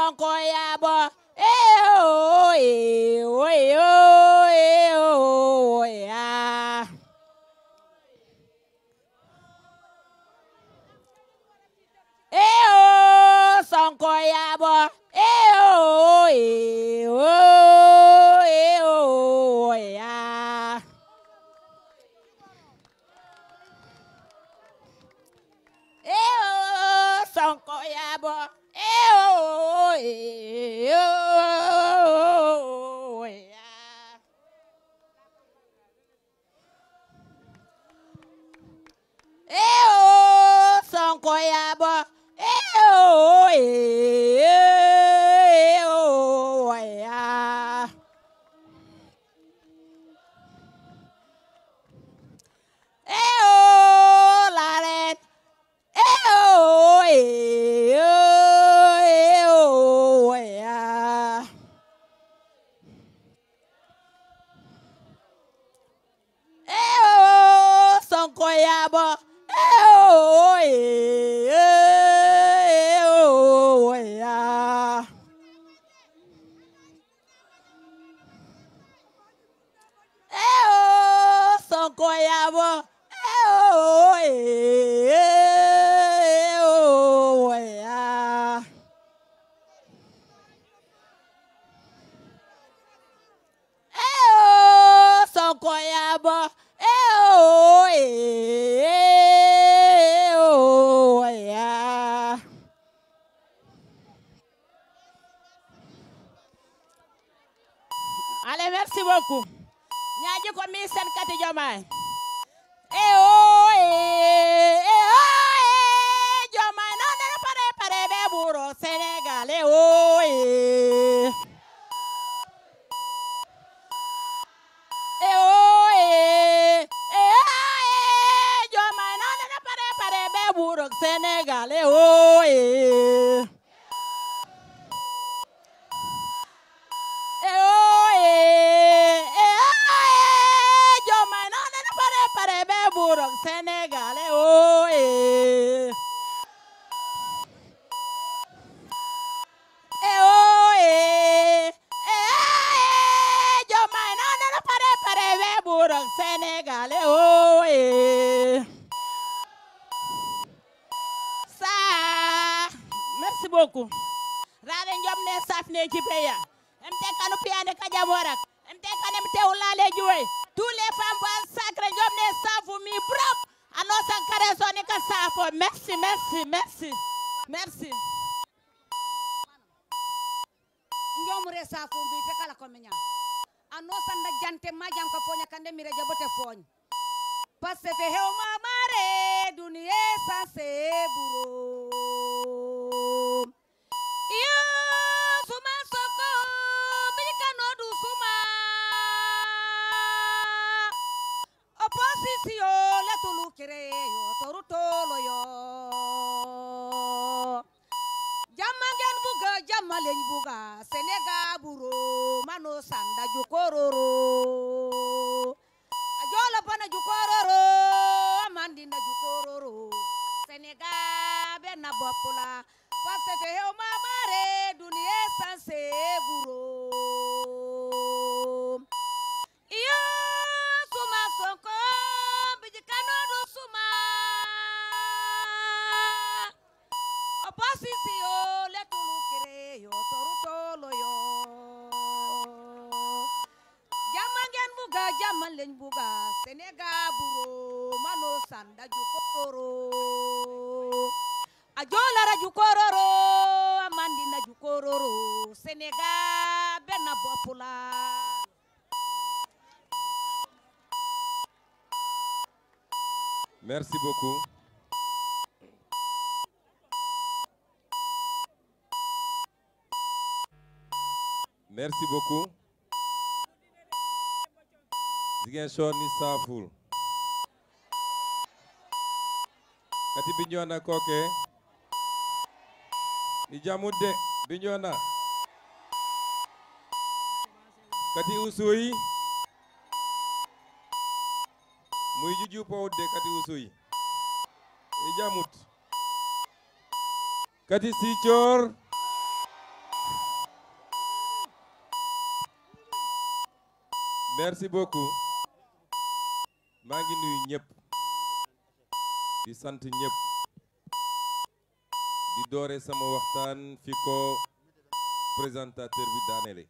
Sonko yabo oh yeah. Sonko yabo yeah. Sonko yabo Sonko yabo la red Sonko yabo Sonko yabo Sonko yabo Allez, merci beaucoup. Ñaaji ko mi sen kati Diomaye. Diomaye non ne pare be buro Sénégal Diomaye non ne pare be buro Sénégal Diomaye non ne pare be buro Sénégal Diomaye non ne pare be buro Sénégal ça merci beaucoup rade njom ne safne ci peya MT kanu piane kajaborak MT kanem teulale juwe tous les femmes bon sacré njom ne safu mi brop ano sankare soni ka safo merci njomure safu mbi pe kala ko menya ano sanda jante majam ko fonya kande mi reja bote fony passe fe hew mamare duniye sa se buro iyo suma soko mi kano du suma opposition le tulu kire yo torutolo yo Jamagen buga jamalen buga Sénégal buro mano sanda jukororo ajola pana jukororo amandina jukororo Sénégal bena bopula passe fe hew mamare duniye sanse buro iyo suma sonko bijikano do suma opposition le tulu kire yo torutolo yo jamagen buga jamalen buga Sénégal buro mano sanda jukororo ajola ra jukororo amandina jukororo Sénégal bena bopula Merci beaucoup. Merci beaucoup. Ziguinchor ni Saful. Kati Bignona koke. Ni jamude Bignona. Kati Oussouye. Muy juju powde kati Oussouye. Ni jamut. Kati Sichor. merci beaucoup maa ngi nuyu ñëpp di sant ñëpp di doore sama waxtaan fi ko présentateur bi daanele.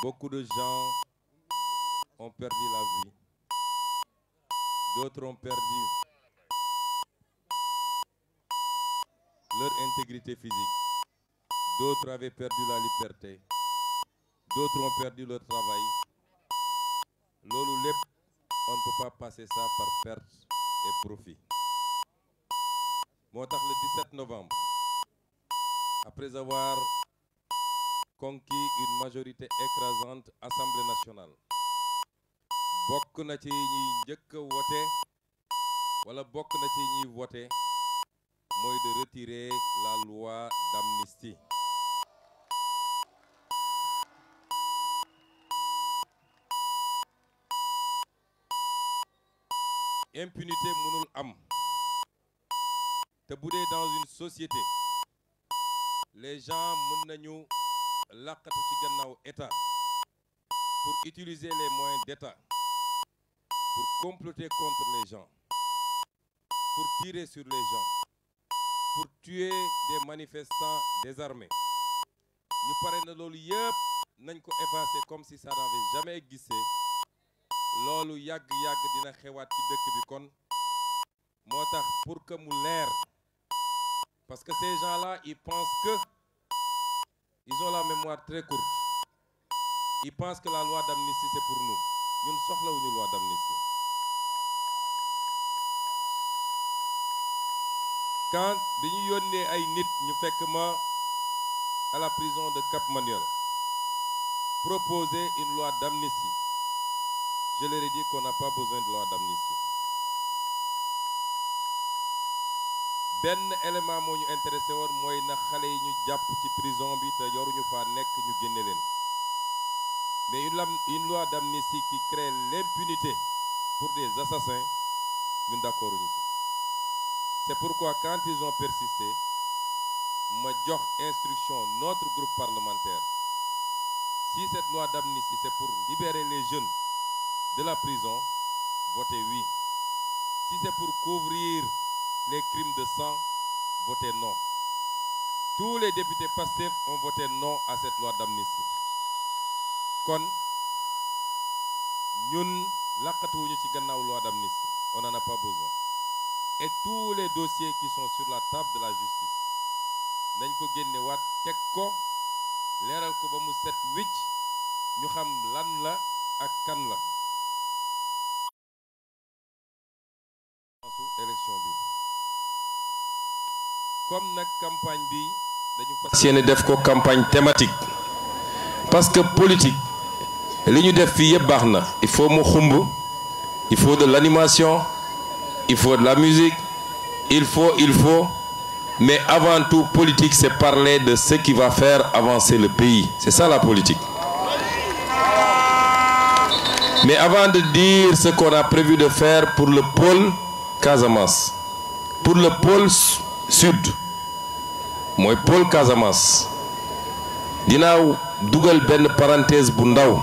Beaucoup de gens ont perdu la vie, d'autres ont perdu leur intégrité physique, d'autres avaient perdu la liberté, d'autres ont perdu leur travail. Loolu lépp, on ne peut pas passer ça par perte et profit. Moo tax le 17 novembre, après avoir conquis une majorité écrasante Assemblée nationale, bokk na ci ñi njëkk a voté wala bokk na ci ñi voté mooy de retirer la loi d'amnistie. Impunité mënul am te bu dee dans une société les gens mën nañu làqatu ci gannaaw état pour utiliser les moyens d'état pour comploter contre les gens, pour tirer sur les gens, pour tuer des manifestants désarmés. Ñu pare na loolu yëpp nañ ko effacer comme si ça n'avait jamais existé. Loolu yàgg-yàgg dina xewaat ci dëkk bi kon moo tax pour que mu leer, parce que ces gens-là ils pensent que ils ont la mémoire très courte. Ils pensent que la loi d'amnistie c'est pour nous. Ñun soxlawuñu loi d'amnistie. Quand bi ñu yónnee ay nit ñu fekk ma à la prison de Cap Manuel proposer une loi d'amnistie, je leur ai dit qu'on n'a pas besoin de loi d'amnistie. Benn élément moo ñu intéressé woon mooy na xale yi ñu jàpp ci prison bi te yoruñu faa nekk ñu génne leen. Mais une loi d'amnistie qui crée l'impunité pour des assassins, ñun d'accord uñu ci. C'est pourquoi quand ils ont persisté, ma jox instruction notre groupe parlementaire. Si cette loi d'amnistie c'est pour libérer les jeunes de la prison, votez oui. Si c'est pour couvrir les crimes de sang, votez non. Tous les députés Pastef ont voté non à cette loi d'amnistie. Kon ñun laqatuwuñu ci gannaaw loi d'amnistie, on n'en a pas besoin. Et tous les dossiers qui sont sur la table de la justice nañ ko génne waat teg ko leeral ko ba mu set wicc ñu xam lan la ak kan la. Élection bi comme nag campagne bi dañu fas yéene def ko campagne thématique parce que politique li ñu def fii yëpp baax na, il faut mu xumb, il faut de l'animation, il faut de la musique, il faut, mais avant tout politique c'est parler de ce qui va faire avancer le pays, c'est ça la politique. Mais avant de dire ce qu'on a prévu de faire pour le pôle Casamance, pour le pôle sud mooy pôle Casamance, dinaa dugal benn parenthèse bu ndaw,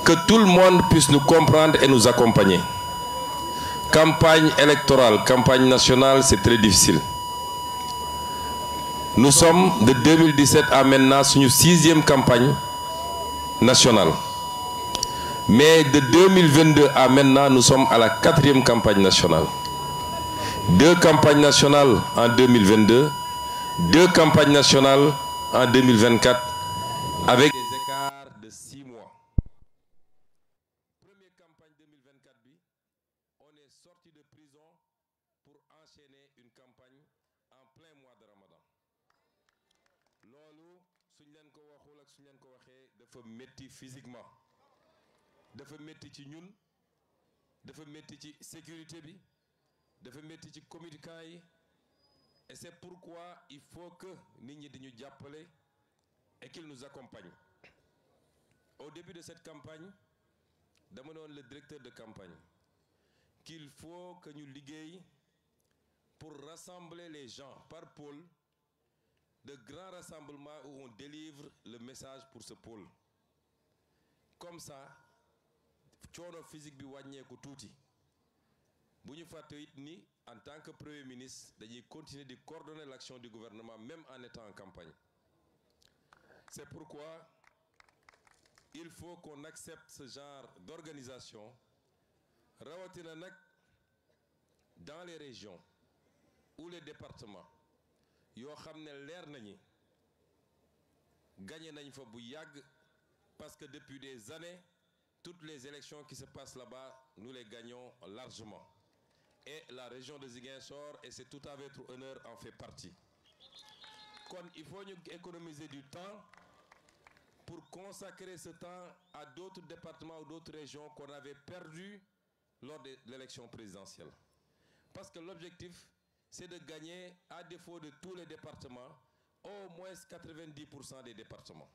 que tout le monde puisse nous comprendre et nous accompagner. Campagne électorale, campagne nationale, c'est très difficile. Nous sommes de 2017 à maintenant suñu 6e campagne nationale. Mais de 2022 à maintenant, nous sommes à la 4e campagne nationale. 2 campagnes nationales en 2022, 2 campagnes nationales en 2024, avec des écarts de 6 mois. Première campagne 2024, on est sorti de prison pour enchaîner une campagne en plein mois de Ramadan. Loolu suñ leen ko waxul ak suñ leen ko waxee dafa métti physiquement. Dafa métti ci ñun, dafa métti ci sécurité bi, dafa métti ci communicants yi, et c'est pourquoi il faut que nit ñi di ñu jàppale et qu'ils nous accompagnent. Au début de cette campagne dama doon le directeur de campagne qu'il faut que ñu liggéey pour rassembler les gens par pôle, de grands rassemblements où on délivre le message pour ce pôle. comme ça coono physique bi wàññeeku tuuti bu ñu fàtte it ni en tant que premier ministre dañuy continuer de coordonner l'action du gouvernement même en étant en campagne. C'est pourquoi il faut qu'on accepte ce genre d'organisation rawatina nag dans les régions ou les départements yoo xam ne leer nañu gagné nañ fa bu yàgg parce que depuis des années toutes les élections qui se passent là-bas nous les gagnons largement et la région de Ziguinchor, et c'est tout à votre honneur, en fait partie. Kon il faut ñu économiser du temps pour consacrer ce temps à d'autres départements ou d'autres régions qu'on avait perdu lors de l'élection présidentielle. Parce que l'objectif, c'est de gagner, à défaut de tous les départements, au moins 90% des départements.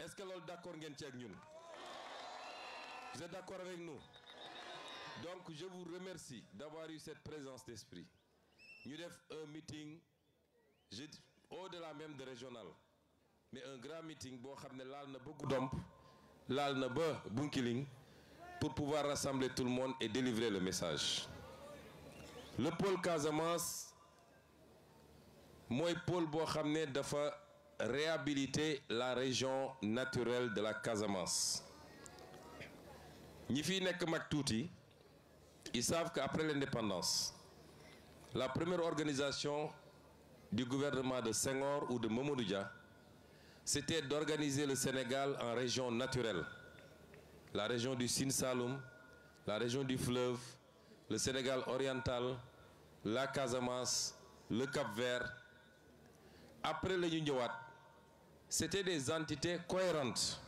Est-ce que l'on est d'accord avec nous? Vous êtes d'accord avec nous? Donc, je vous remercie d'avoir eu cette présence d'esprit. Nous avons un meeting, au-delà même de régional, mais un grand meeting, pour pouvoir rassembler tout le monde et délivrer le message. Le pôle Casamance, moi, pôle bo xamné dafa réhabiliter la région naturelle de la Casamance. Ñi fi nek mak touti, ils savent qu'après l'indépendance, la première organisation du gouvernement de Senghor ou de Mamadou Dia, c'était d'organiser le Sénégal en régions naturelles. La région du Sine Saloum, la région du fleuve, le Sénégal oriental, la Casamance, le Cap-Vert. Après le ñëwaat, c'était des entités cohérentes.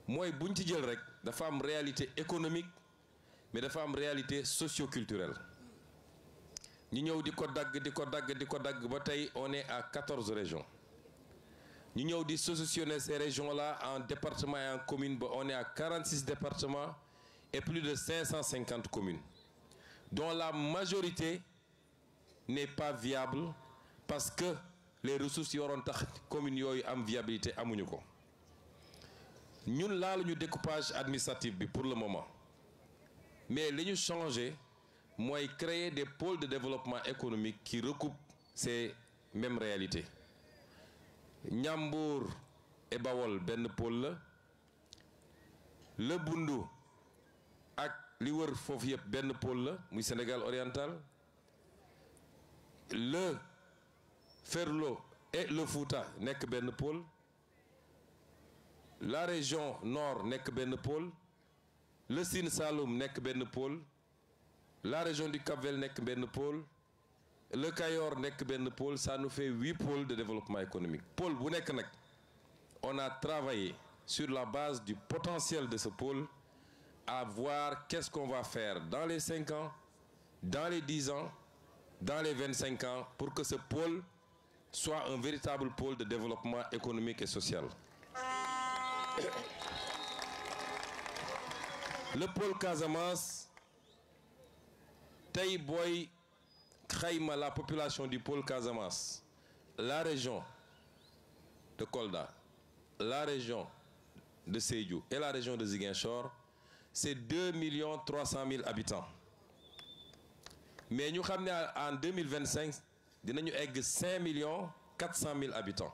Moi, buñ ci jël rek dafa am réalité économique, mais dafa am réalité socio-culturelle. Ñu ñëw di ko dagg ba tey on est à 14 régions. Ñu ñëw di solutionner ces régions-là en départements et en communes, on est à 46 départements et plus de 550 communes, dont la majorité n'est pas viable parce que les ressources qui auront tax communes yooyu am viabilité amuñu ko. Ñun laaluñu découpage administratif bi pour le moment, mais li ñu changé mooy créer des pôles de développement économique qui recoupent ces mêmes réalités. Ñambour et Bawol benn pôle la, le Bundu ak li wër foofu yëpp benn pôle la muy Sénégal oriental, le Ferlo et le Fouta nekk benn pôle, la région nord nekk benn pôle, le Sine Saloum nekk benn pôle, la région du Cap-Vert nekk benn pôle, le Cayor nekk benn pôle. Ça nous fait 8 pôles de développement économique. Pôle bu nekk nag on a travaillé sur la base du potentiel de ce pôle à voir qu'est-ce qu'on va faire dans les 5 ans, dans les 10 ans, dans les 25 ans, pour que ce pôle soit un véritable pôle de développement économique et social. Le pôle Casamance, tey booy xayma la population du pôle Casamance, la région de Kolda, la région de Sédhiou et la région de Ziguinchor, c'est 2 300 000 habitants. Mais nous savons qu'en 2025, nous avons 5 400 000 habitants.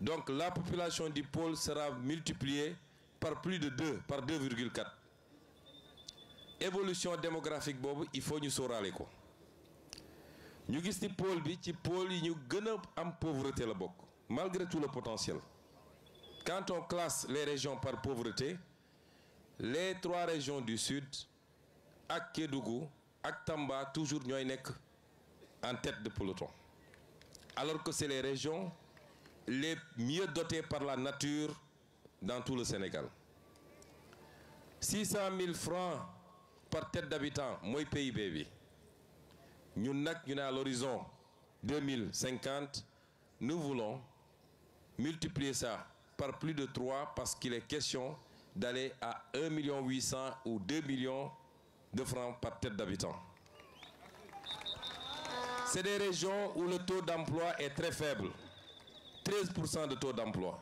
Donc la population du pôle sera multipliée par plus de 2, par 2,4. Évolution démographique, il faut nous saurale ko. Nous avons dit pôle bi ci pôle yi ñu gëna am pauvreté la bokk, malgré tout le potentiel. Quand on classe les régions par pauvreté, les 3 régions du sud, ak Kédougou, ak Tamba, toujours ñoy nek en tête de peloton. Alors que c'est les régions les mieux dotées par la nature dans tout le Sénégal. 600 000 francs par tête d'habitant, moy PIB bi. Nous à l'horizon 2050, nous voulons multiplier ça par plus de 3 parce qu'il est question d'aller à 1 800 000 ou 2 millions de francs par tête d'habitant. C'est des régions où le taux d'emploi est très faible. 13% de taux d'emploi.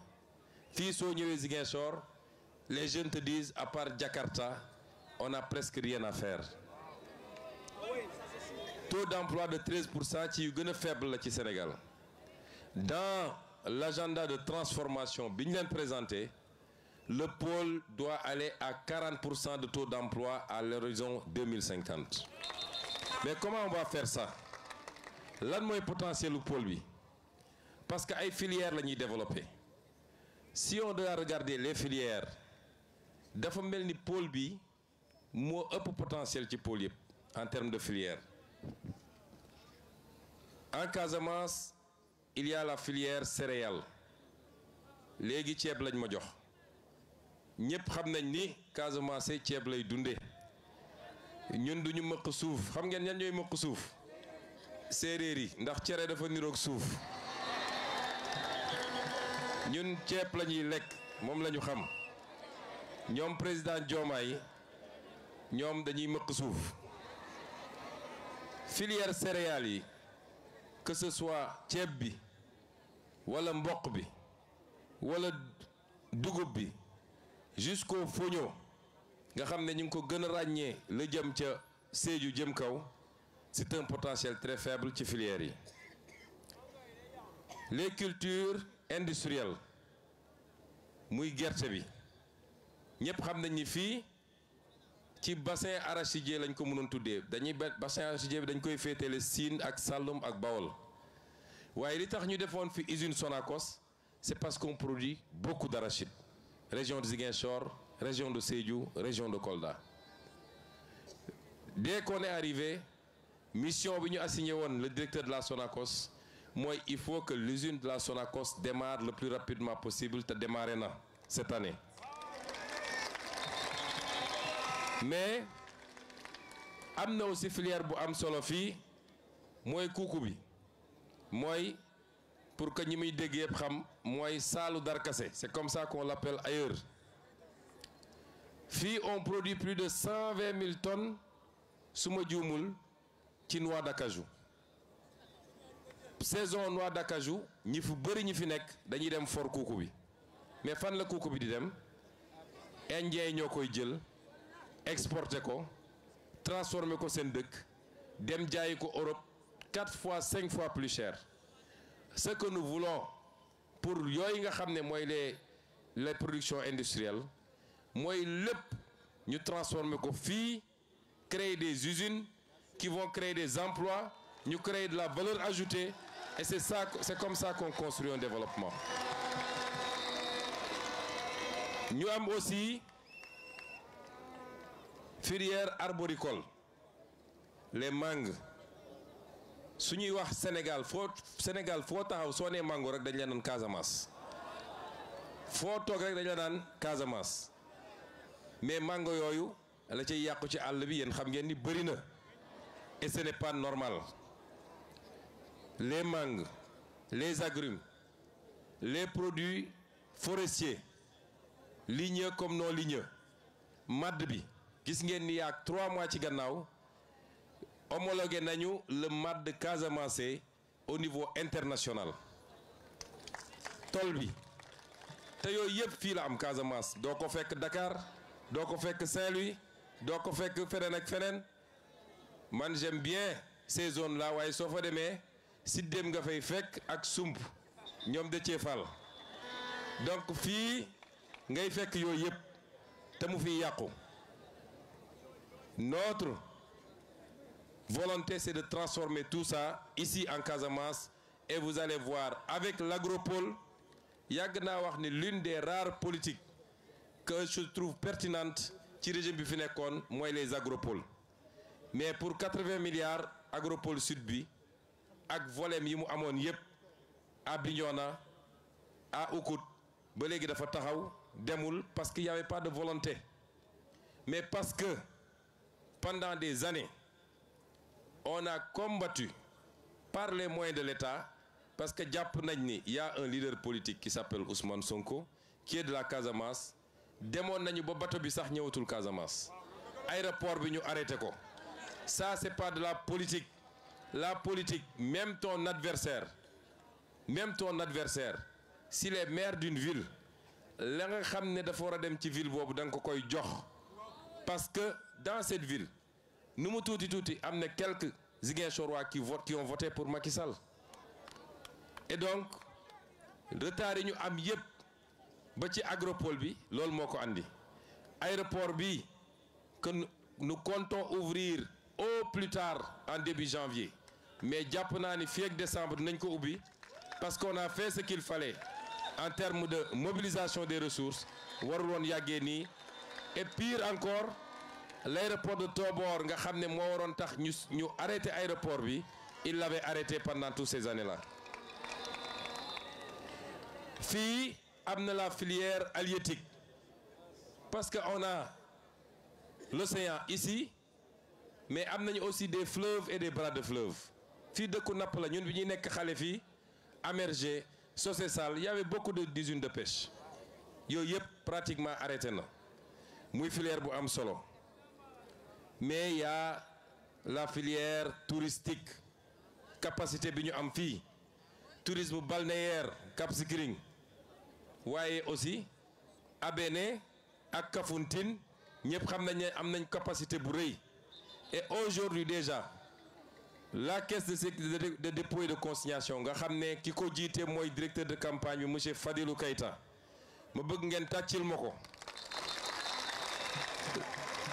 Fii soo ñëwee Ziguinchor, les jeunes te disent, à part Jakarta, on n'a presque rien à faire. Taux d'emploi de 13% ci yu gën a faible la ci Sénégal. Dans l'agenda de transformation bi ñu leen présenté, le pôle doit aller à 40% de taux d'emploi à l'horizon 2050. Mais comment on va faire ça? Lan mooy potentiel lu pôle bi? Parce que ay filières la ñuy développer. Si on doit regarder les filières, dafa mel ni pôle bi moo ëpp potentiel ci pôle yëpp en termes de filières. En Casamance, il y a la filière céréales. Léegi ceeb lañ ma jox. Ñëpp xam nañ ni Casamance ceeb lay dundee. Ñun duñu mëq suuf. Xam ngeen ñan ñooy mëq suuf? Séeréer yi ndax cere dafa niroog suuf. Ñun ceeb la ñuy lekk moom la ñu xam. Ñoom président Diomaye ñoom dañuy mëq suuf. Filière céréales yi, que ce soit ceeb bi wala mboq bi wala dugub bi jusqu'au foño nga xam ne ñu ngi ko gën a ràññee la jëm ca Sédhiou jëm kaw, c'est un potentiel très faible ci filières yi. Les cultures industrielles muy gerte bi ñëpp xam nañ ni fii ci bassin arachidier lañ ko mënoon tuddee dañuy bassin arachidier bi dañ koy féetale Sine ak Saloum ak Bawol waaye li tax ñu defoon fi usine Sonacos c'est parce qu'on produit beaucoup d'arachide. Région de Ziguinchor, région de Sédhiou, région de Kolda. Dès qu'on est arrivé, mission bi ñu assigné woon le directeur de la Sonacos mooy il faut que l'usine de la Sonacos démarre le plus rapidement possible te démarrer na cette année. Mais am na aussi filière bu am solo fii mooy kuuku bi mooy pour que ñi muy dégg yëpp xam mooy saalu darkase, c'est comme ça qu'on l'appelle ailleurs. Fii on produit plus de 120 000 tonnes su ma juumul ci noix d'acajou. Saison noix d'acajou ñi fu bëri ñi fi nekk dañuy dem for kuuku bi mais fan la kuuku bi di dem Indien ñoo koy jël exporter ko transformer ko seen dëkk dem jaayi ko Europe 4 fois 5 fois plus cher. Ce que nous voulons pour yooyu nga xam ne mooy les productions industrielles mooy lépp ñu transformer ko fii créer des usines qui vont créer des emplois, ñu créer de la valeur ajoutée et c'est comme ça qu'on construit un développement. Ñu am aussi filière arboricole, les mangues. Su ñuy wax Sénégal foo taxaw soo nee mango rek dañ la naan Casamance foo toog rek dañ la naan Casamance mais mango yooyu la cay yàqu ci àll bi yéen xam ngeen ni bëri na et ce n'est pas normal. Les mangues, les agrumes, les produits forestiers ligneux comme non ligneux madd bi gis ngeen ni yaak 3 mois ci gannaaw homologué nañu le madd Casamance au niveau international tool bi te yooyu yëpp fii la am Casamance doo ko fekk Dakar doo ko fekk Saint-Louis doo ko fekk feneen ak feneen. Man j'aime bien ces zones là waaye soo fa demee si dem nga fay fekk ak sump ñoom de ceefal donc fii ngay fekk yooyu yëpp te mu fiy yàqu. Notre volonté c'est de transformer tout ça ici en Casamance et vous allez voir avec l'agropole yàgg naa wax ni l'une des rares politiques que je trouve pertinente ci régime bi fi nekkoon mooy les agropoles. Mais pour 80 milliards agropole sud bi ak volume yi mu amoon yépp à Bignona à Oukout ba léegi dafa taxaw demul parce qu'il y avait pas de volonté mais parce que pendant des années on a combattu par les moyens de l'État parce que jàpp nañ ni y a un leader politique qui s'appelle Ousmane Sonko qui est de la Casamance demoon nañu ba bateau bi sax ñëwatul Casamance aéroport bi ñu arrêté ko. Ça, c'est pas de la politique. La politique, même ton adversaire, s'il est maire d'une ville, la nga xam ne dafa war a dem ci ville boobu da nga ko koy jox parce que dans cette ville nu mu tuuti am na quelques Ziguinchorois qui ont voté pour Macky Sall et donc retard yi ñu am yépp ba ci agropole bi loolu moo ko andi aéroport bi que nous comptons ouvrir au plus tard en début janvier mais jàpp naa ni fii ak décembre dinañ ko ubbi parce qu'on a fait ce qu'il fallait en termes de mobilisation des ressources warul woon yàggee nii et pire encore l'aéroport de Tobor nga xam ne moo waroon tax ñu arrêté aéroport bi il l'avait arrêté pendant toutes ces années-là fii am na la filière halieutique parce que on a l'océan ici mais am nañu aussi des fleuves et des bras de fleuves fii dëkku napp la ñun bi ñuy nekk xale fii Amergé Socé Sall y avait beaucoup d'usines de pêche yooyu yëpp pratiquement arrêté na muy filière bu am solo mais y a la filière touristique capacité bi ñu am fii tourisme balnéaire Cap Skirring waaye aussi Abéné ak Kafountine ñëpp xam nañ ne am nañ capacité bu rëy et aujourd'hui déjà la caisse de dépôt et de consignation nga xam ne ki ko jiite mooy directeur de campagne bi monsieur Fadilou Keita ma bëgg ngeen tàccil ma ko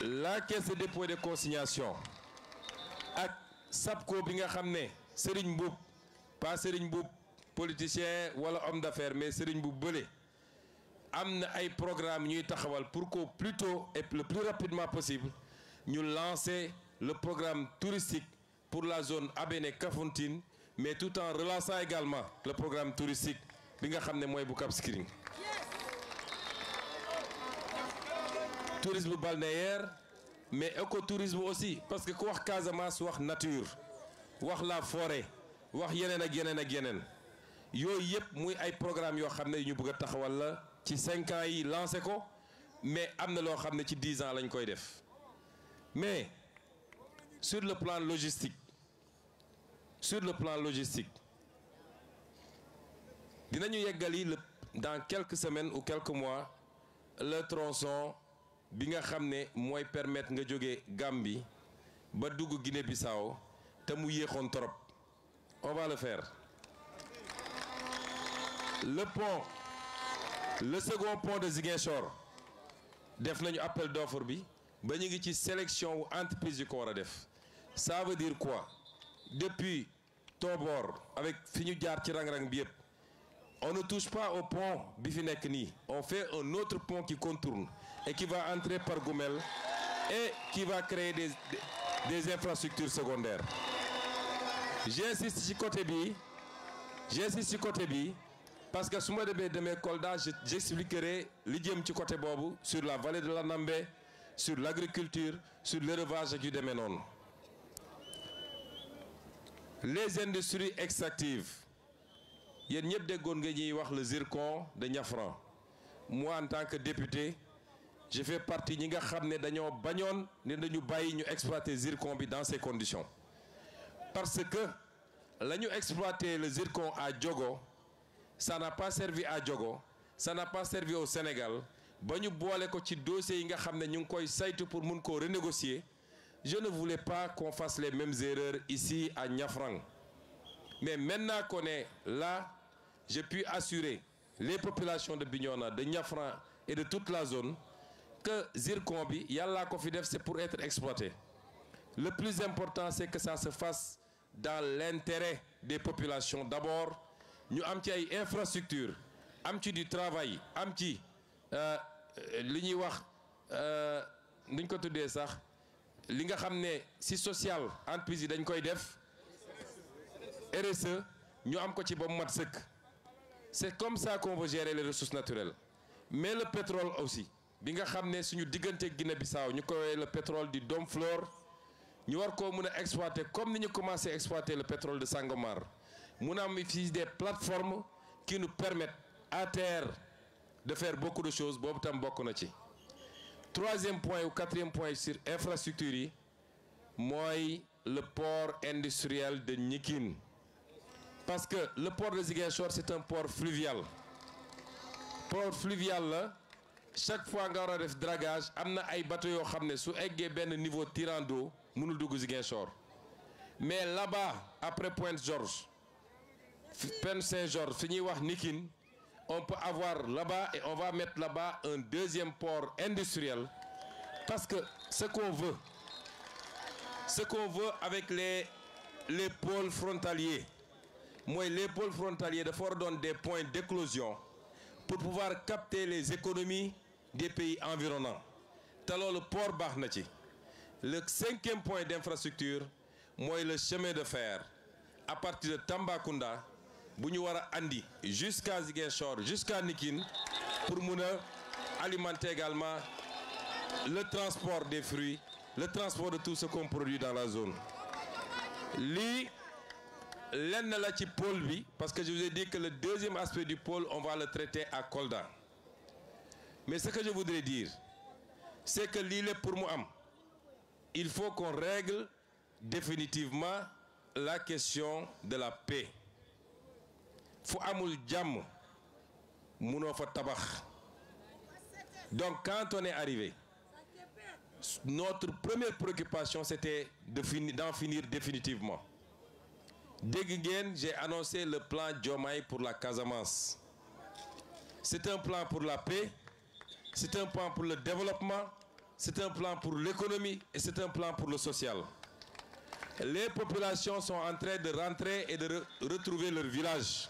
la caisse de dépôt et de consignation ak SAPCO bi nga xam ne Serigne Mboup pas Serigne Mboup politicien wala homme d'affaires mais Serigne Mboup bële am na ay programme ñuy taxawal pour que plus tôt et le plus rapidement possible ñu lancer le programme touristique pour la zone Abéné Kafountine mais tout en relançant également le programme touristique bi nga xam ne mooy bu Cap Skirring tourisme balnéaire mais écotourisme aussi parce que ku wax Casamance wax nature wax la forêt wax yeneen ak yeneen ak yeneen yooyu yëpp muy ay programme yoo xam ne ñu bëgg a taxawal la ci 5 ans yi lancé ko mais am na loo xam ne ci 10 ans lañ koy def mais sur le plan logistique dinañu yeggali dans quelques semaines ou quelques mois le tronçon bi nga xam ne mooy permettre nga jóge Gambie ba dugg Guinée-Bissau te mu yéexoon trop on va le faire le second pont de Ziguinchor def nañu appel d'offre bi ba ñu ngi ci sélection wu entreprise yu ko war a def ça veut dire quoi depuis Tobor avec fi ñu jaar ci rang-rang bi yëpp on ne touche pas au pont bi fi nekk nii on fait un autre pont qui contourne et qui va entrer par Goumel et qui va créer des infrastructures secondaires j'insiste ci côté bi parce que su ma demee Kolda j'expliquerai li jëm ci côté boobu sur la vallée de l'Anambé sur l'agriculture sur l'élevage ak yu demee noonu les industries extractives yéen ñëpp déggoon nga ñuy wax le zircon de Niafran moi en tant que député je fais partie ñi nga xam ne dañoo bañoon ne dañu bàyyi ñu exploiter zircon bi dans ces conditions parce que la ñu exploiter le zircon à Diogo ça n'a pas servi à Diogo ça n'a pas servi au Sénégal ba ñu boole ko ci dossiers yi nga xam ne ñu ngi koy saytu pour mun koo renégocier je ne voulais pas qu'on fasse les mêmes erreurs ici à Niafran mais maintenant qu'on est là j'ai pu assurer les populations de Bignona de Niafran et de toute la zone que zircon bi yàllaa ko fi def c'est pour être exploité le plus important c'est que ça se fasse dans l'intérêt des populations d'abord ñu am ci ay infrastructures am ci du travail am ci li ñuy wax nuñ ko tuddee sax li nga xam ne si social entreprise yi dañ koy def RSE ñu am ko ci ba mu mat sëkk c'est comme ça qu'on veut gérer les ressources naturelles mais le pétrole aussi bi nga xam ne suñu diggante Guinée-Bissau ñu koy le pétrole du Domflor ñu war koo mën a exploiter comme ni ñu commencé exploiter le pétrole de Sangomar mun a am ici des plateformes qui nous permettent à terre de faire beaucoup de choses boobu tam bokk na ci. Troisième point ou quatrième point sur infrastructure yi mooy le port industriel de Gnikin parce que le port de Ziguinchor c'est un port fluvial port fluvial la chaque fois nga war a def dragage am na ay bateau yoo xam ne su eggee benn niveau tirant d'eau mënul dugg Ziguinchor mais là-bas après Pointe-Georges Pointe Saint-Georges fi ñuy wax Nikine on peut avoir là-bas et on va mettre là-bas un deuxième port industriel parce que ce qu'on veut avec les pôles frontaliers mooy les pôles frontaliers dafa war a doon des points d'éclosion pour pouvoir capter les économies des pays environnants te loolu port baax na ci. Le 5e point d'infrastructure mooy le chemin de fer à partir de Tambacounda bu ñu war a andi jusqu'à Ziguinchor jusqu'à Nikine pour mun a alimenter également le transport des fruits, le transport de tout ce qu'on produit dans la zone. Lii lenn la ci pôle bi parce que je vous ai dit que le deuxième aspect du pôle on va le traiter à Kolda. Mais ce que je voudrais dire c'est que lii lépp pour mu am il faut qu'on règle définitivement la question de la paix. Fu amul jàmm munoo fa tabax. Donc quand on est arrivé notre première préoccupation c'était d'en finir définitivement. Dégg ngeen j'ai annoncé le plan Diomaye pour la Casamance. C'est un plan pour la paix, c'est un plan pour le développement, c'est un plan pour l'économie et c'est un plan pour le social. Les populations sont en train de rentrer et de retrouver leur village.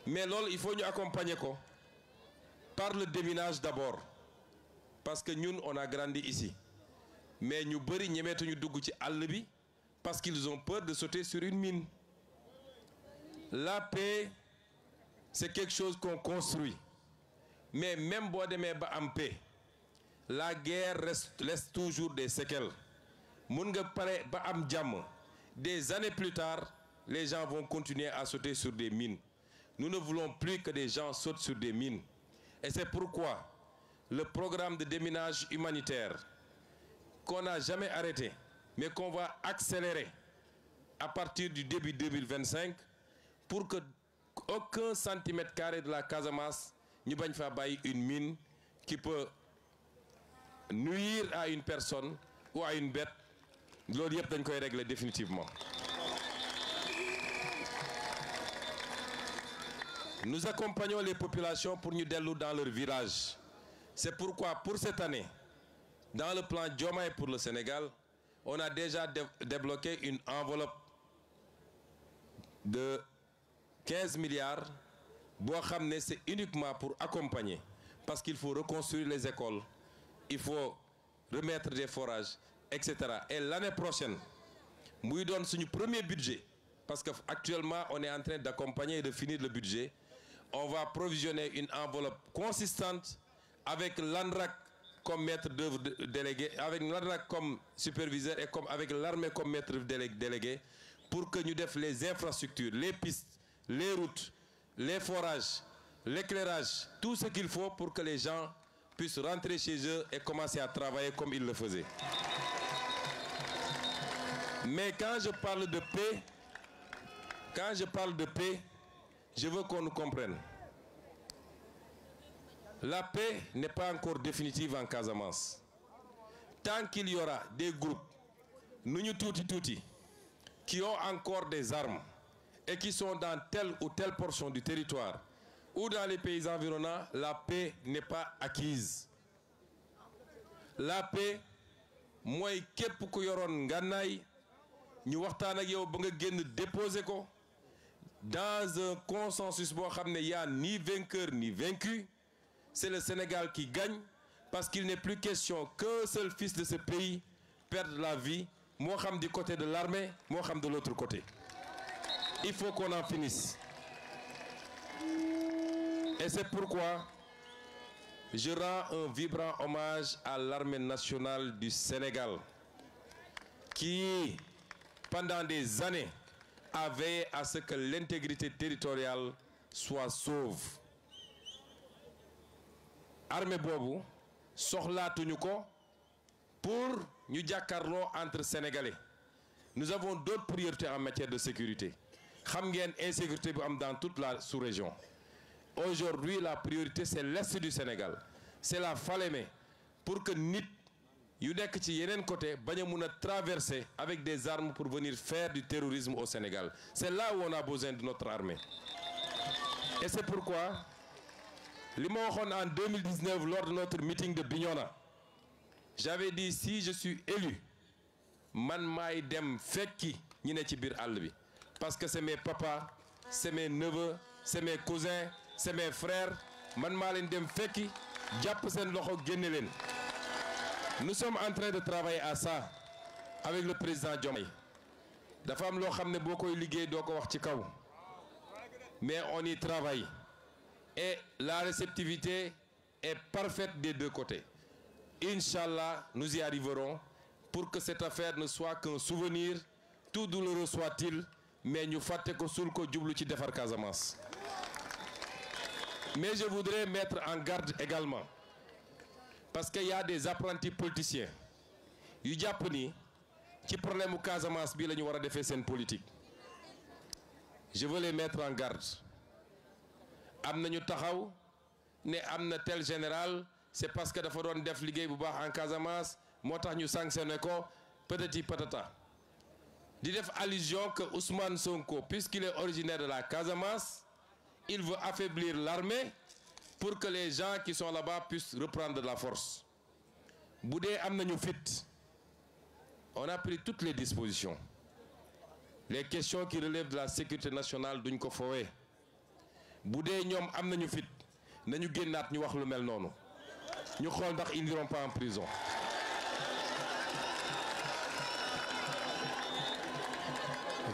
Mais loolu il faut ñu accompagner ko par le déminage d'abord parce que ñun on a grandi ici mais ñu bari ñemeetuñu dugg ci àll bi parce qu'ils ont peur de sauter sur une mine. La paix c'est quelque chose qu'on construit mais même boo demee ba am paix la guerre laisse toujours des séquelles. Mun nga pare ba am jàmm des années plus tard les gens vont continuer à sauter sur des mines. Nous ne voulons plus que des gens sautent sur des mines. Et c'est pourquoi le programme de déminage humanitaire qu'on n'a jamais arrêté, mais qu'on va accélérer à partir du début 2025 pour que aucun centimètre carré de la Casamance ñu bañ fa bàyyi une mine qui peut nuire à une personne ou à une bête. Loolu yëpp dañ koy régler définitivement. Nous accompagnons les populations pour ñu dellu dans leur village. C'est pourquoi pour cette année, dans le plan Diomaye pour le Sénégal, on a déjà débloqué une enveloppe de 15 milliards boo xam ne c'est uniquement pour accompagner parce qu'il faut reconstruire les écoles, il faut remettre des forages, etc. Et l'année prochaine muy doon suñu premier budget parce que actuellement on est en train d'accompagner et de finir le budget. On va provisionner une enveloppe consistante avec l'ANRAC comme maître d'œuvre délégué, avec l'ANRAC comme superviseur et avec l'armée comme maître délégué pour que ñu def les infrastructures, les pistes, les routes, les forages, l'éclairage, tout ce qu'il faut pour que les gens puissent rentrer chez eux et commencer à travailler comme ils le faisaient. Mais quand je parle de paix, je veux qu'on nous comprenne. La paix n'est pas encore définitive en Casamance. Tant qu'il y aura des groupes, nous tuuti, qui ont encore des armes et qui sont dans telle ou telle portion du territoire ou dans les pays environnants, la paix n'est pas acquise. La paix, mooy képp ku yoroon ngànnaay ñu waxtaan ak yow ba nga génn déposer ko dans un consensus boo xam ne y a ni vainqueur ni vaincu. C'est le Sénégal qui gagne parce qu'il n'est plus question qu'un seul fils de ce pays perde la vie, moo xam du côté de l'armée, moo xam de l'autre côté. Il faut qu'on en finisse. Et c'est pourquoi je rends un vibrant hommage à l'armée nationale du Sénégal qui, pendant des années, a veillé à ce que l'intégrité territoriale soit sauve. Armée boobu soxlaatuñu ko pour ñu jàkkaarloo entre Sénégalais. Nous avons d'autres priorités en matière de sécurité. Xam ngeen insécurité bu am dans toute la sous-région. aujourd'hui la priorité c'est l'est du Sénégal, c'est la Falémé, pour que nit yu nekk ci yeneen côté bañ a mun a traverser avec des armes pour venir faire du terrorisme au Sénégal. C'est là où on a besoin de notre armée. Et c'est pourquoi li ma waxoon en 2019 lors de notre meeting de Bignona, j'avais dit si je suis élu man maay dem fekki ñi ne ci biir àll bi, parce que c'est mes papas, c'est mes neveux, c'est mes cousins, c'est mes frères, man maa leen dem fekki jàpp seen loxo génne leen. Nous sommes en train de travailler à ça avec le président Diomaye. dafa am loo xam ne boo koy liggéey doo ko wax ci kaw, mais on y travaille et la réceptivité est parfaite des deux côtés. Inch'Allah, nous y arriverons pour que cette affaire ne soit qu'un souvenir, tout douloureux soit-il, mais ñu fàtte ko suul ko jublu ci defar Casamance. Mais je voudrais mettre en garde également, parce qu'il y a des apprentis politiciens yu jàpp ni ci problème mu Casamance bi la ñu war a defee seen politique. Je veux les mettre en garde. am na ñu taxaw ne am na tel général c'est parce que dafa doon def liggéey bu baax en Casamance moo tax ñu sanctionné ko patati patata. di def allusion que Ousmane Sonko, puisqu'il est originaire de la Casamance, il veut affaiblir l'armée pour que les gens qui sont là-bas puissent reprendre de la force. bu dee am nañu fit, on a pris toutes les dispositions. Les questions qui relèvent de la sécurité nationale duñ ko foowee. bu dee ñoom am nañu fit nañu génnaat ñu wax lu mel noonu ñu xool ndax ils n'iront pas en prison.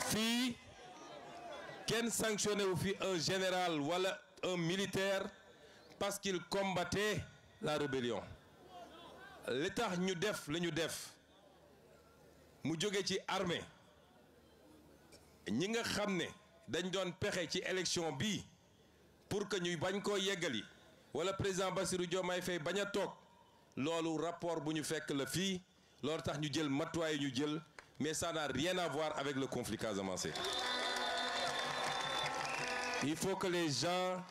fii kenn sanctionné wu fi un général wala un militaire parce qu'il combattait la rébellion. li tax ñu def la ñu def mu jóge ci armée ñi nga xam ne dañ doon pexe ci élection bii pour que ñuy bañ koo yeggali wala président Bassirou Diomaye Faye bañ a toog, loolu rapport bu ñu fekk la fii, loolu tax ñu jël matuwaay ñu jël, mais ça n'a rien à voir avec le conflit casamançais. Il faut que les gens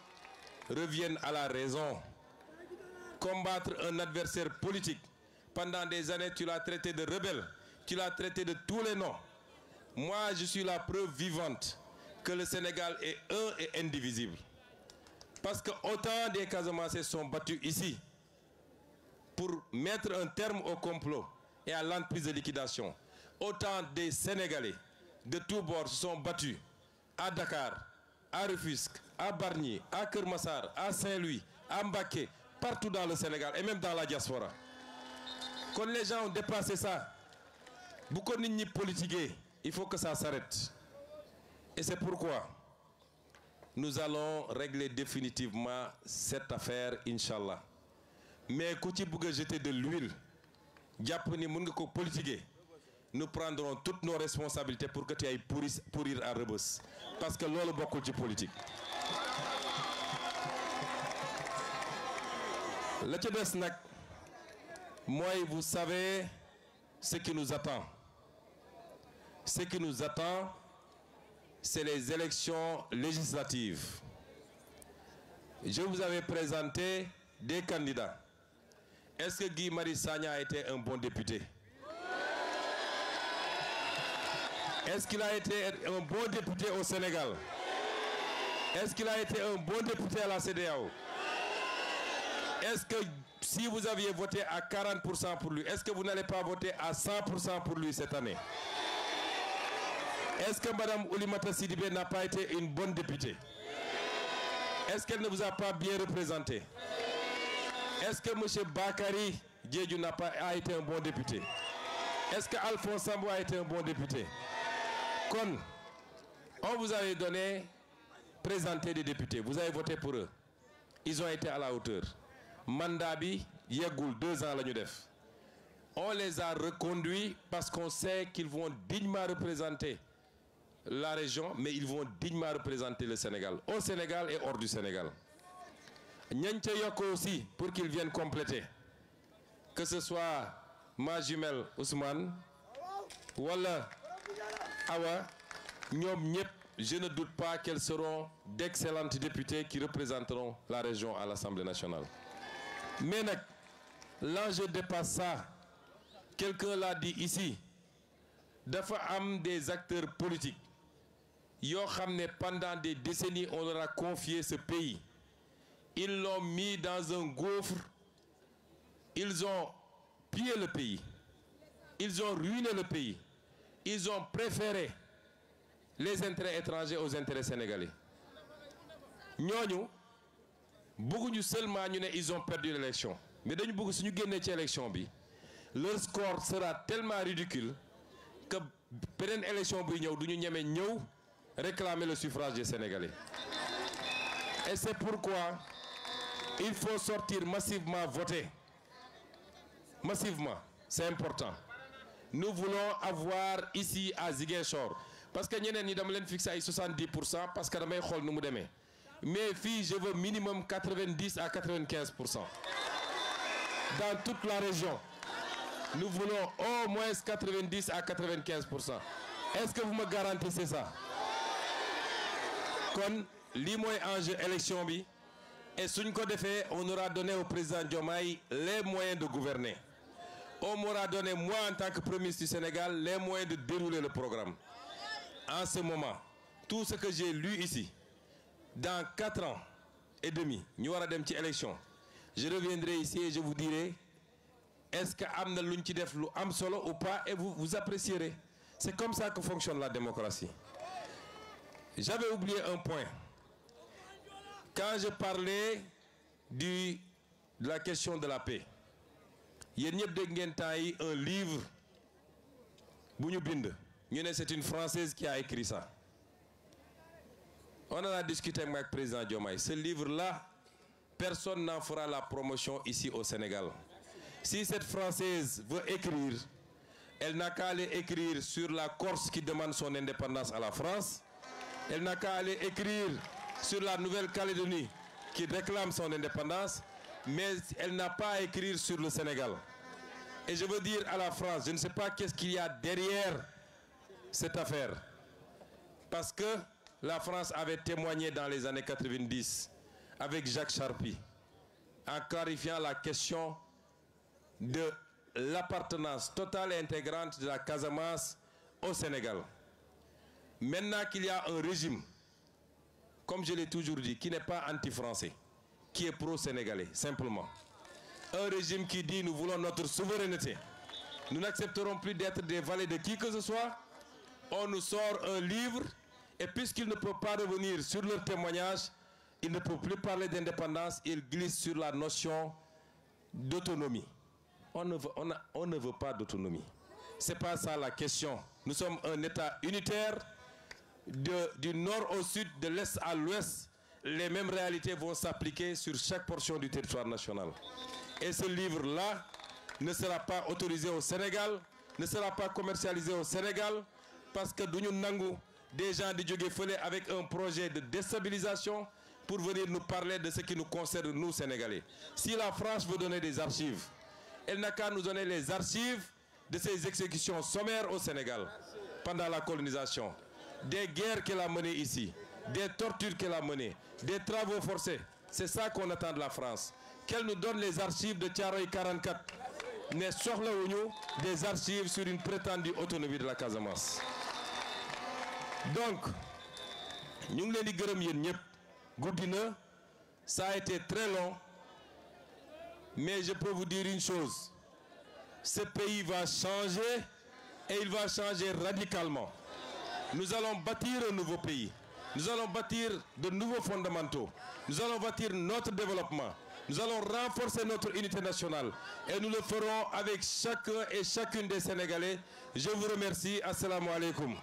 reviennent à la raison. Combattre un adversaire politique, pendant des années tu l'as traité de rebelle, tu l'as traité de tous les noms. Moi je suis la preuve vivante que le Sénégal est un et indivisible. Parce que autant des Casamançais sont battus ici pour mettre un terme au complot et à l'entreprise de liquidation, autant des Sénégalais de tous bords se sont battus à Dakar, à Rufisque, à Bargny, à Keur Massar, à Saint-Louis, à Mbacké, partout dans le Sénégal et même dans la diaspora. Quand les gens ont dépassé ça, beaucoup de gens politiqués, il faut que ça s'arrête. Et c'est pourquoi nous allons régler définitivement cette affaire, Inch'Allah. Mais quand tu veux jeter de l'huile, nous prendrons toutes nos responsabilités pour que tu ailles pourrir à Rebeuss. Parce que c'est beaucoup de politique. Le Tchèdesnak, moi, vous savez ce qui nous attend. Ce qui nous attend, c'est les élections législatives. Je vous avais présenté des candidats. Est-ce que Guy Marius Sagna a été un bon député? Est-ce qu'il a été un bon député au Sénégal? Est-ce qu'il a été un bon député à la CEDEAO? Est-ce que si vous aviez voté à 40% pour lui, est-ce que vous n'allez pas voter à 100% pour lui cette année? Est-ce que Mme Oulimata Sidibé n'a pas été une bonne députée? Est-ce qu'elle ne vous a pas bien représenté? Est-ce que M. Bakary Diédhiou n'a pas été un bon député? Est-ce que Alphonse Sambou a été un bon député? Quand on vous avait présenté des députés, vous avez voté pour eux. Ils ont été à la hauteur. Mandabi, Yegoul, 2 ans la ñu def. On les a reconduits parce qu'on sait qu'ils vont dignement représenter la région, mais ils vont dignement représenter le Sénégal, au Sénégal et hors du Sénégal. Nyanche Yoko aussi, pour qu'ils viennent compléter. Que ce soit ma jumelle Ousmane, Walla Awa, Nyom Nyep, je ne doute pas qu'elles seront d'excellentes députées qui représenteront la région à l'Assemblée nationale. Mais l'enjeu dépasse ça. Quelqu'un l'a dit ici. Dafa am des acteurs politiques. Yo xamné pendant des décennies, on leur a confié ce pays. Ils l'ont mis dans un gouffre. Ils ont pillé le pays. Ils ont ruiné le pays. Ils ont préféré les intérêts étrangers aux intérêts sénégalais. Ñooñu bëgguñu seulement ñu ne ils ont perdu l'élection, mais dañu bëgg suñu génnee ci élection bi leur score sera tellement ridicule que beneen élection buy ñëw duñu ñeme ñëw réclamer le suffrage des Sénégalais. Et c'est pourquoi il faut sortir massivement voter. Massivement, c'est important. Nous voulons avoir ici à Ziguinchor, parce que ñeneen ñi dama leen fixé ay 70% parce que damay xool nu mu demee. Mais filles, je veux minimum 90 à 95%. Dans toute la région, nous voulons au moins 90 à 95%. Est-ce que vous me garantissez ça? Kon li moy enjeu élection bi, et suñ ko défé, on aura donné au président Diomaye les moyens de gouverner. On m'aura donné, moi en tant que Premier ministre du Sénégal, les moyens de dérouler le programme. En ce moment, tout ce que j'ai lu ici, dans 4 ans et demi, nous allons dem ci élection. Je reviendrai ici et je vous dirai est-ce que amna luñ ci def lu am solo ou pas, et vous apprécierez. C'est comme ça que fonctionne la démocratie. J'avais oublié un point. Quand je parlais de la question de la paix, yéen ñëpp dégg ngeen temps yi un livre bu ñu bind. Ñu ne c'est une Française qui a écrit ça. On en a discuté avec le président Diomaye. Ce livre-là, personne n'en fera la promotion ici au Sénégal. Si cette Française veut écrire, elle n'a qu'à aller écrire sur la Corse qui demande son indépendance à la France. Elle n'a qu'à aller écrire sur la Nouvelle-Calédonie qui réclame son indépendance. Mais elle n'a pas à écrire sur le Sénégal. Et je veux dire à la France, je ne sais pas qu'est-ce qu'il y a derrière cette affaire. Parce que la France avait témoigné dans les années 90 avec Jacques Charpy en clarifiant la question de l'appartenance totale et intégrante de la Casamance au Sénégal. Maintenant qu'il y a un régime, comme je l'ai toujours dit, qui n'est pas anti-français, qui est pro-sénégalais, simplement. Un régime qui dit nous voulons notre souveraineté. Nous n'accepterons plus d'être des valets de qui que ce soit. On nous sort un livre et puisqu'ils ne peuvent pas revenir sur leur témoignage, ils ne peuvent plus parler d'indépendance, ils glissent sur la notion d'autonomie. On ne veut pas d'autonomie. Ce n'est pas ça la question. Nous sommes un État unitaire, du nord au sud, de l'est à l'ouest. Les mêmes réalités vont s'appliquer sur chaque portion du territoire national. Et ce livre-là ne sera pas autorisé au Sénégal, ne sera pas commercialisé au Sénégal, parce que nous avons des gens de Djogé avec un projet de déstabilisation pour venir nous parler de ce qui nous concerne, nous, Sénégalais. Si la France veut donner des archives, elle n'a qu'à nous donner les archives de ces exécutions sommaires au Sénégal pendant la colonisation, des guerres qu'elle a menées ici, des tortures qu'elle a menées, des travaux forcés. C'est ça qu'on attend de la France. Qu'elle nous donne les archives de Thiaroye 44, mais surtout des archives sur une prétendue autonomie de la Casamance. Donc, nous les gërëm Goudina, ça a été très long, mais je peux vous dire une chose. Ce pays va changer et il va changer radicalement. Nous allons bâtir un nouveau pays. Nous allons bâtir de nouveaux fondamentaux. Nous allons bâtir notre développement. Nous allons renforcer notre unité nationale. Et nous le ferons avec chacun et chacune des Sénégalais. Je vous remercie. Assalamu alaikum.